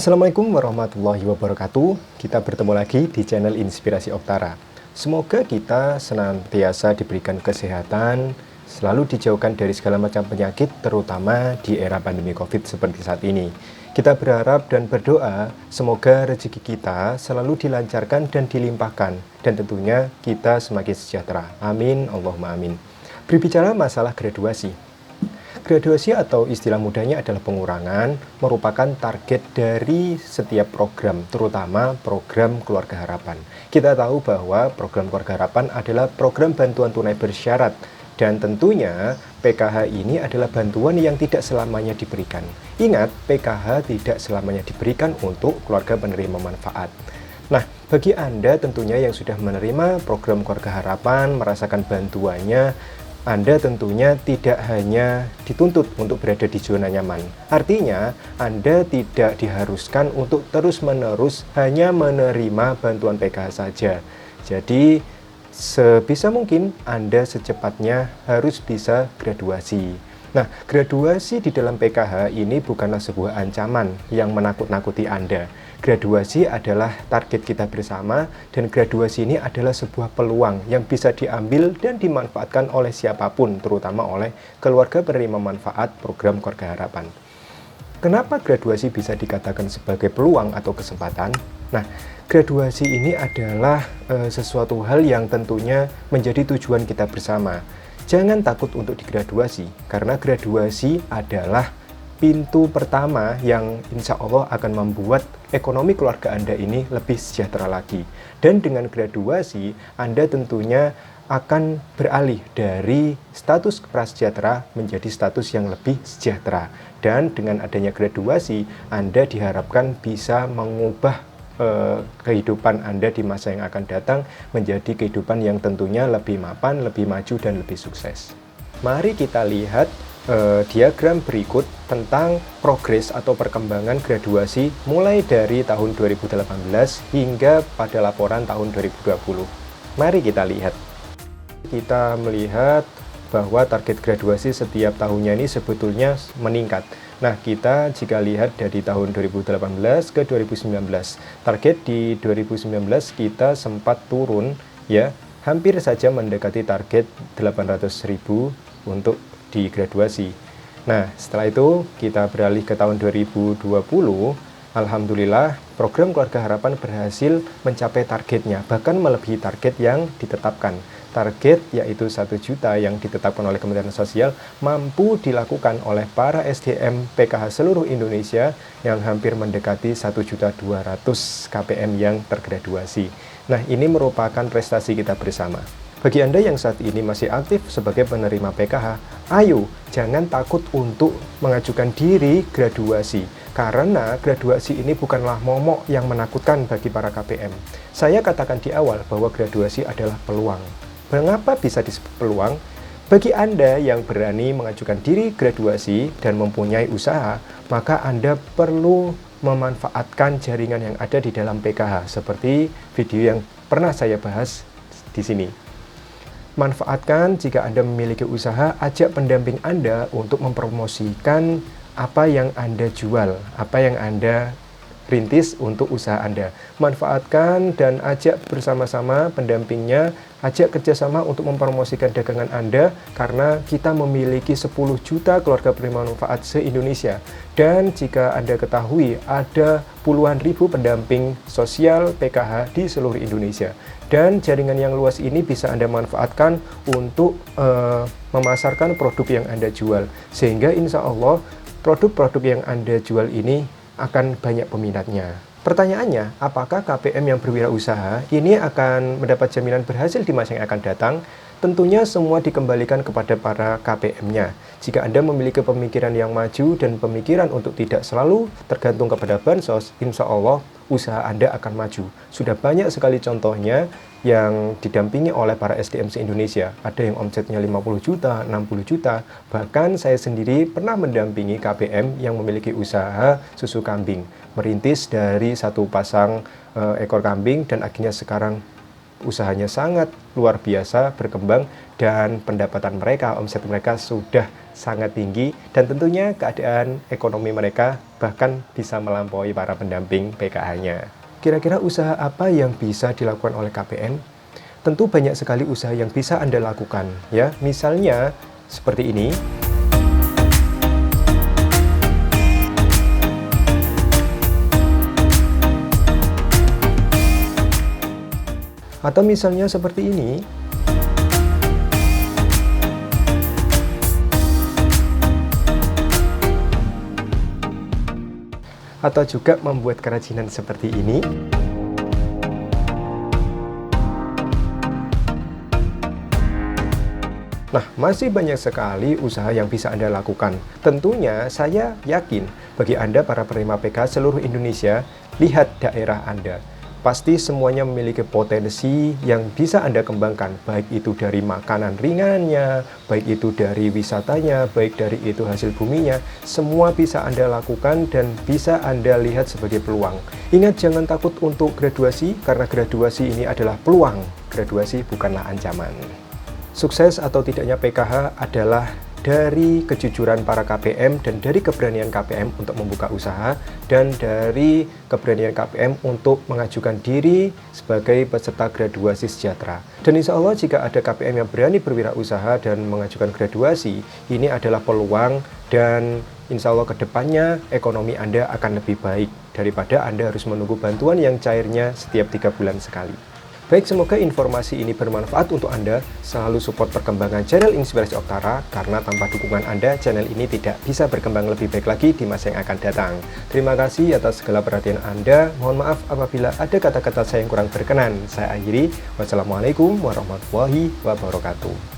Assalamualaikum warahmatullahi wabarakatuh. Kita bertemu lagi di channel Inspirasi Oktara. Semoga kita senantiasa diberikan kesehatan, selalu dijauhkan dari segala macam penyakit, terutama di era pandemi COVID seperti saat ini. Kita berharap dan berdoa semoga rezeki kita selalu dilancarkan dan dilimpahkan, dan tentunya kita semakin sejahtera. Amin, Allahumma amin. Berbicara masalah graduasi. Graduasi atau istilah mudahnya adalah pengurangan, merupakan target dari setiap program, terutama program Keluarga Harapan. Kita tahu bahwa program Keluarga Harapan adalah program bantuan tunai bersyarat, dan tentunya PKH ini adalah bantuan yang tidak selamanya diberikan. Ingat, PKH tidak selamanya diberikan untuk keluarga penerima manfaat. Nah, bagi Anda tentunya yang sudah menerima program Keluarga Harapan, merasakan bantuannya, Anda tentunya tidak hanya dituntut untuk berada di zona nyaman. Artinya, Anda tidak diharuskan untuk terus-menerus hanya menerima bantuan PKH saja. Jadi, sebisa mungkin Anda secepatnya harus bisa graduasi. Nah, graduasi di dalam PKH ini bukanlah sebuah ancaman yang menakut-nakuti Anda. Graduasi adalah target kita bersama, dan graduasi ini adalah sebuah peluang yang bisa diambil dan dimanfaatkan oleh siapapun, terutama oleh keluarga penerima manfaat program Keluarga Harapan. Kenapa graduasi bisa dikatakan sebagai peluang atau kesempatan? Nah, graduasi ini adalah sesuatu hal yang tentunya menjadi tujuan kita bersama. Jangan takut untuk digraduasi, karena graduasi adalah pintu pertama yang insya Allah akan membuat ekonomi keluarga Anda ini lebih sejahtera lagi. Dan dengan graduasi, Anda tentunya akan beralih dari status prasejahtera menjadi status yang lebih sejahtera. Dan dengan adanya graduasi, Anda diharapkan bisa mengubah kehidupan Anda di masa yang akan datang menjadi kehidupan yang tentunya lebih mapan, lebih maju, dan lebih sukses. Mari kita lihat diagram berikut tentang progres atau perkembangan graduasi mulai dari tahun 2018 hingga pada laporan tahun 2020. Mari kita lihat. Kita melihat bahwa target graduasi setiap tahunnya ini sebetulnya meningkat. Nah, kita jika lihat dari tahun 2018 ke 2019, target di 2019 kita sempat turun ya, hampir saja mendekati target 800.000 untuk di graduasi. Nah, setelah itu kita beralih ke tahun 2020. Alhamdulillah, program Keluarga Harapan berhasil mencapai targetnya, bahkan melebihi target yang ditetapkan. Target yaitu 1 juta yang ditetapkan oleh Kementerian Sosial mampu dilakukan oleh para SDM PKH seluruh Indonesia yang hampir mendekati 1.200.000 KPM yang tergraduasi. Nah, ini merupakan prestasi kita bersama. Bagi Anda yang saat ini masih aktif sebagai penerima PKH, ayo jangan takut untuk mengajukan diri graduasi, karena graduasi ini bukanlah momok yang menakutkan bagi para KPM. Saya katakan di awal bahwa graduasi adalah peluang. Mengapa bisa disebut peluang? Bagi Anda yang berani mengajukan diri graduasi dan mempunyai usaha, maka Anda perlu memanfaatkan jaringan yang ada di dalam PKH, seperti video yang pernah saya bahas di sini. Manfaatkan jika Anda memiliki usaha, ajak pendamping Anda untuk mempromosikan apa yang Anda jual, apa yang Anda rintis untuk usaha Anda. Manfaatkan dan ajak bersama-sama pendampingnya, ajak kerjasama untuk mempromosikan dagangan Anda, karena kita memiliki 10 juta keluarga penerima manfaat se-Indonesia. Dan jika Anda ketahui, ada puluhan ribu pendamping sosial PKH di seluruh Indonesia. Dan jaringan yang luas ini bisa Anda manfaatkan untuk memasarkan produk yang Anda jual. Sehingga insya Allah produk-produk yang Anda jual ini akan banyak peminatnya. Pertanyaannya, apakah KPM yang berwirausaha ini akan mendapat jaminan berhasil di masa yang akan datang? Tentunya semua dikembalikan kepada para KPM-nya. Jika Anda memiliki pemikiran yang maju dan pemikiran untuk tidak selalu tergantung kepada bansos, insya Allah usaha Anda akan maju. Sudah banyak sekali contohnya yang didampingi oleh para SDM se-Indonesia. Ada yang omsetnya 50 juta, 60 juta. Bahkan saya sendiri pernah mendampingi KPM yang memiliki usaha susu kambing. Merintis dari 1 pasang ekor kambing dan akhirnya sekarang usahanya sangat luar biasa berkembang dan pendapatan mereka, omset mereka sudah sangat tinggi dan tentunya keadaan ekonomi mereka bahkan bisa melampaui para pendamping PKH-nya. Kira-kira usaha apa yang bisa dilakukan oleh KPM? Tentu banyak sekali usaha yang bisa Anda lakukan ya. Misalnya seperti ini. Atau misalnya seperti ini. Atau juga membuat kerajinan seperti ini. Nah, masih banyak sekali usaha yang bisa Anda lakukan. Tentunya saya yakin bagi Anda para penerima PKH seluruh Indonesia, lihat daerah Anda. Pasti semuanya memiliki potensi yang bisa Anda kembangkan, baik itu dari makanan ringannya, baik itu dari wisatanya, baik dari itu hasil buminya, semua bisa Anda lakukan dan bisa Anda lihat sebagai peluang. Ingat, jangan takut untuk graduasi, karena graduasi ini adalah peluang, graduasi bukanlah ancaman. Sukses atau tidaknya PKH adalah dari kejujuran para KPM dan dari keberanian KPM untuk membuka usaha dan dari keberanian KPM untuk mengajukan diri sebagai peserta graduasi sejahtera. Dan insya Allah jika ada KPM yang berani berwirausaha dan mengajukan graduasi, ini adalah peluang dan insya Allah kedepannya ekonomi Anda akan lebih baik daripada Anda harus menunggu bantuan yang cairnya setiap 3 bulan sekali. Baik, semoga informasi ini bermanfaat untuk Anda. Selalu support perkembangan channel Inspirasi Oktara, karena tanpa dukungan Anda, channel ini tidak bisa berkembang lebih baik lagi di masa yang akan datang. Terima kasih atas segala perhatian Anda. Mohon maaf apabila ada kata-kata saya yang kurang berkenan. Saya akhiri. Wassalamualaikum warahmatullahi wabarakatuh.